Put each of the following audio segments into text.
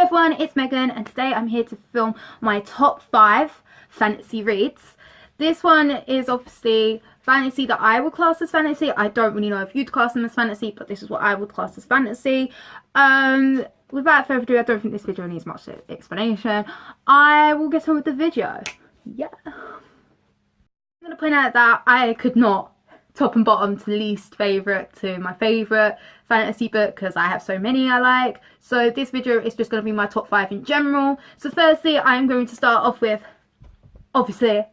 everyone, it's Megan and today I'm here to film my top 5 fantasy reads. This one is obviously fantasy that I would class as fantasy. I don't really know if you'd class them as fantasy, but this is what I would class as fantasy. Without further ado, I don't think this video needs much explanation. I will get on with the video. Yeah. I'm going to point out that I could not top and bottom to least favourite to my favourite fantasy book because I have so many I like. So this video is just going to be my top 5 in general. So firstly, I'm going to start off with, obviously,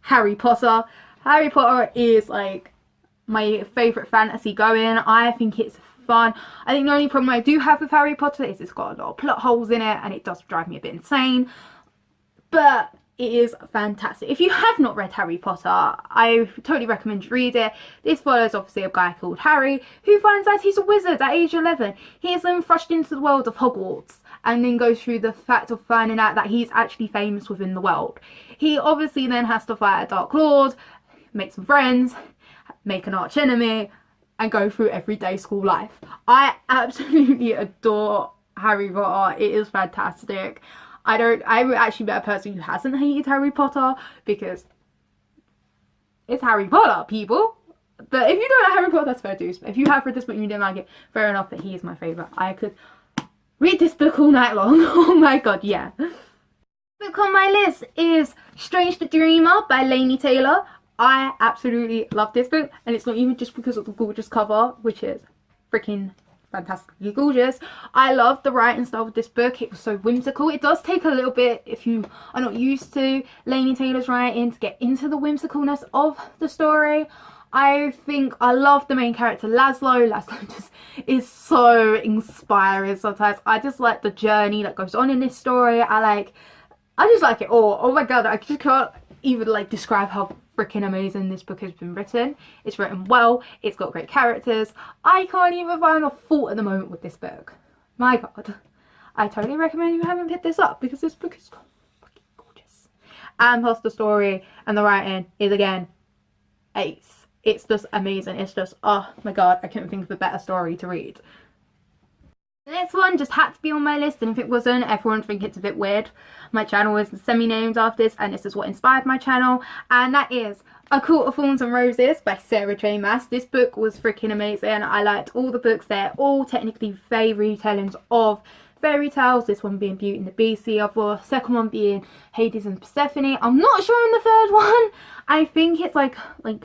Harry Potter. Harry Potter is like my favourite fantasy going. I think it's fun. I think the only problem I do have with Harry Potter is it's got a lot of plot holes in it and it does drive me a bit insane. But it is fantastic. If you have not read Harry Potter, I totally recommend you read it. This follows obviously a guy called Harry who finds out he's a wizard at age 11. He is then thrust into the world of Hogwarts and then goes through the fact of finding out that he's actually famous within the world. He obviously then has to fight a Dark Lord, make some friends, make an arch enemy, and go through everyday school life. I absolutely adore Harry Potter. It is fantastic. I'm actually a person who hasn't hated Harry Potter because it's Harry Potter, people. But if you don't like Harry Potter, that's fair too. If you have read this book and you didn't like it, fair enough, but he is my favourite. I could read this book all night long. Oh my god, yeah. Book on my list is Strange the Dreamer by Laini Taylor. I absolutely love this book, and it's not even just because of the gorgeous cover, which is freaking fantastically gorgeous. I love the writing style of this book. It was so whimsical. It does take a little bit, if you are not used to Laini Taylor's writing, to get into the whimsicalness of the story. I think I love the main character Laszlo. Laszlo just is so inspiring sometimes. I just like the journey that goes on in this story. I just like it all. Oh my god, I just can't even like describe how freaking amazing this book has been written. It's written well, it's got great characters. I can't even find a fault at the moment with this book. My god, I totally recommend you haven't picked this up because this book is freaking gorgeous. And plus the story and the writing is again ace. It's just amazing. It's just, oh my god, I couldn't think of a better story to read. The next one just had to be on my list, and if it wasn't, everyone would think it's a bit weird. My channel is semi-named after this, and this is what inspired my channel, and that is A Court of Thorns and Roses by Sarah J Maas. This book was freaking amazing. I liked all the books. They're all technically fairy retellings of fairy tales, this one being Beauty and the Beast, the other second one being Hades and Persephone. I'm not sure on the third one. I think it's like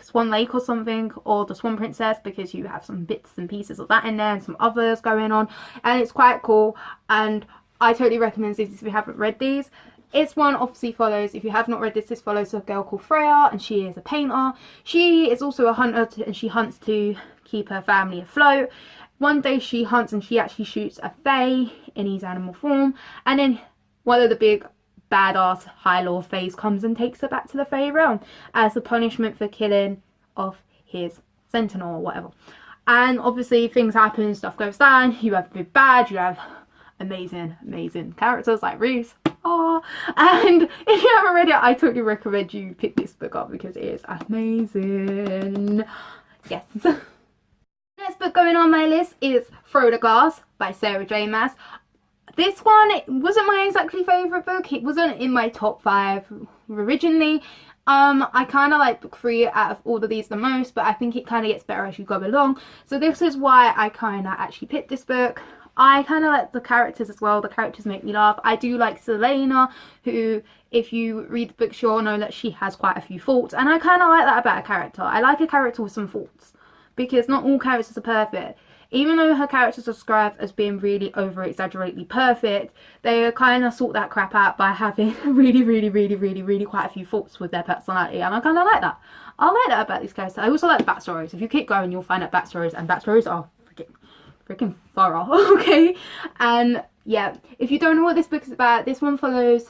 Swan Lake or something, or the Swan Princess, because you have some bits and pieces of that in there and some others going on, and it's quite cool, and I totally recommend these if you haven't read these. This one obviously follows, if you have not read this, this follows a girl called Freya, and she is a painter. She is also a hunter, and she hunts to keep her family afloat. One day she hunts and she actually shoots a fae in his animal form, and then one of the big badass High Lord fays comes and takes her back to the Fae realm as a punishment for killing off his sentinel or whatever. And obviously things happen, stuff goes down, you have big bad, you have amazing characters like Reese. Oh, and if you haven't read it, I totally recommend you pick this book up because it is amazing. Yes. Next book going on my list is Frodo Glass by Sarah J Maas. This one, it wasn't my exactly favourite book. It wasn't in my top 5 originally. I kind of like book 3 out of all of these the most, but I think it kind of gets better as you go along. So this is why I kind of actually picked this book. I kind of like the characters as well. The characters make me laugh. I do like Selena, who, if you read the book, you'll know that she has quite a few faults. And I kind of like that about a character. I like a character with some faults, because not all characters are perfect. Even though her characters are described as being really over-exaggeratedly perfect, they kind of sort that crap out by having really quite a few faults with their personality, and I kind of like that. I like that about these characters. I also like backstories. If you keep going, you'll find out backstories, and backstories are freaking thorough, okay? And yeah, if you don't know what this book is about, this one follows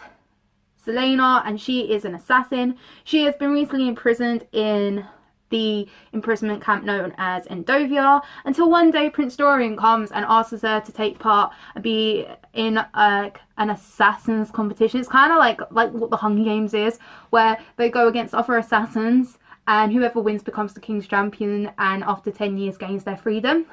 Selena, and she is an assassin. She has been recently imprisoned in the imprisonment camp known as Endovia, until one day Prince Dorian comes and asks her to take part and be in an assassins competition. It's kind of like what the Hunger Games is, where they go against other assassins and whoever wins becomes the king's champion, and after 10 years gains their freedom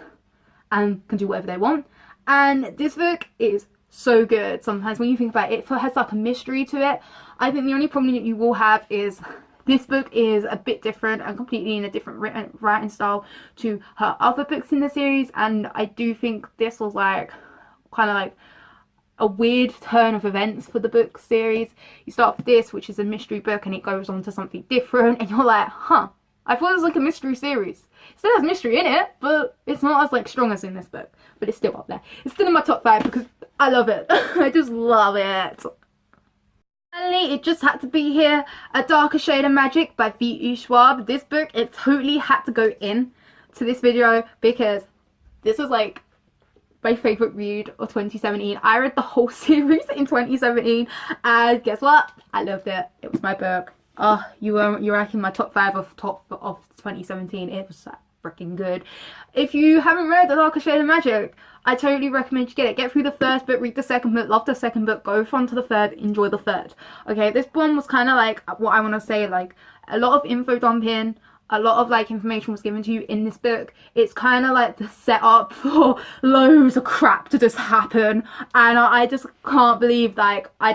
and can do whatever they want. And this book is so good. Sometimes when you think about it, it has like a mystery to it. I think the only problem that you will have is this book is a bit different and completely in a different writing style to her other books in the series, and I do think this was like kind of like a weird turn of events for the book series. You start with this, which is a mystery book, and it goes on to something different, and you're like, huh, I thought it was like a mystery series. It still has mystery in it, but it's not as like strong as in this book, but it's still up there. It's still in my top 5 because I love it. I just love it. Finally, it just had to be here. A Darker Shade of Magic by V.E. Schwab. This book, it totally had to go in to this video because this was like my favourite read of 2017. I read the whole series in 2017 and guess what? I loved it. It was my book. Oh, you're ranking my top 5 of 2017. It was freaking good. If you haven't read The Darker Shade of Magic, I totally recommend you get it. Get through the first book, read the second book, love the second book, go on to the third, enjoy the third. Okay, this one was kind of like what I want to say, like a lot of info dumping. A lot of like information was given to you in this book. It's kind of like the setup for loads of crap to just happen, and I just can't believe like I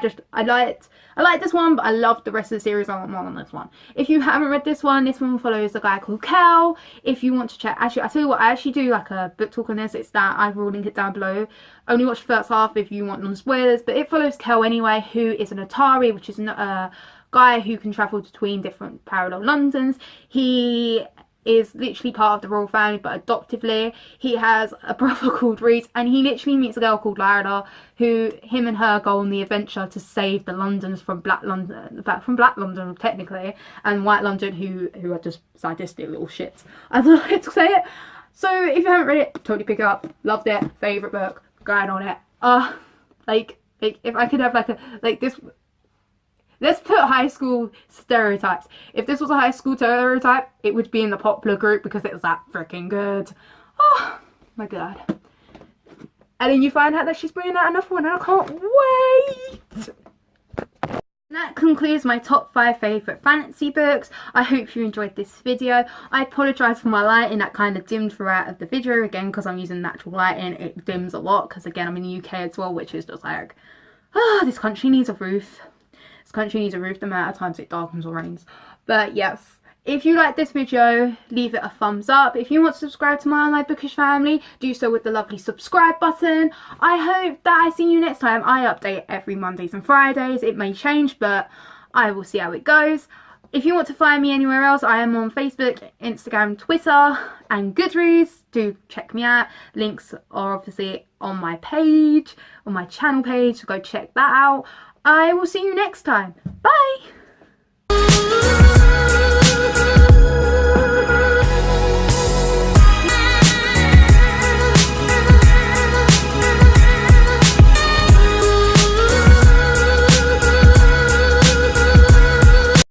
liked this one, but I loved the rest of the series a lot more than this one. If you haven't read this one follows a guy called Cal. If you want to check, actually I tell you what, I actually do like a book talk on this. It's that I will link it down below. Only watch the first half if you want non-spoilers, but it follows Cal anyway, who is an Atari, which is a guy who can travel between different parallel Londons. He is literally part of the royal family, but adoptively. He has a brother called Reese, and he literally meets a girl called Lyra, who him and her go on the adventure to save the Londons from Black London technically, and White London, who are just sadistic little shits, as I like to say it. So if you haven't read it, totally pick it up. Loved it. Favourite book. Going on it. Like if I could have this. Let's put high school stereotypes. If this was a high school stereotype, it would be in the popular group because it was that freaking good. Oh my god. And then you find out that she's bringing out another one and I can't wait. And that concludes my top 5 favourite fantasy books. I hope you enjoyed this video. I apologise for my lighting, that kind of dimmed throughout of the video again because I'm using natural lighting. It dims a lot because again I'm in the UK as well, which is just like, this country needs a roof. This country needs a roof the amount of times it darkens or rains. But yes, if you like this video, leave it a thumbs up. If you want to subscribe to my online bookish family, do so with the lovely subscribe button. I hope that I see you next time. I update every Mondays and Fridays. It may change, but I will see how it goes. If you want to find me anywhere else, I am on Facebook, Instagram, Twitter and Goodreads. Do check me out. Links are obviously on my page, on my channel page, so go check that out. I will see you next time. Bye!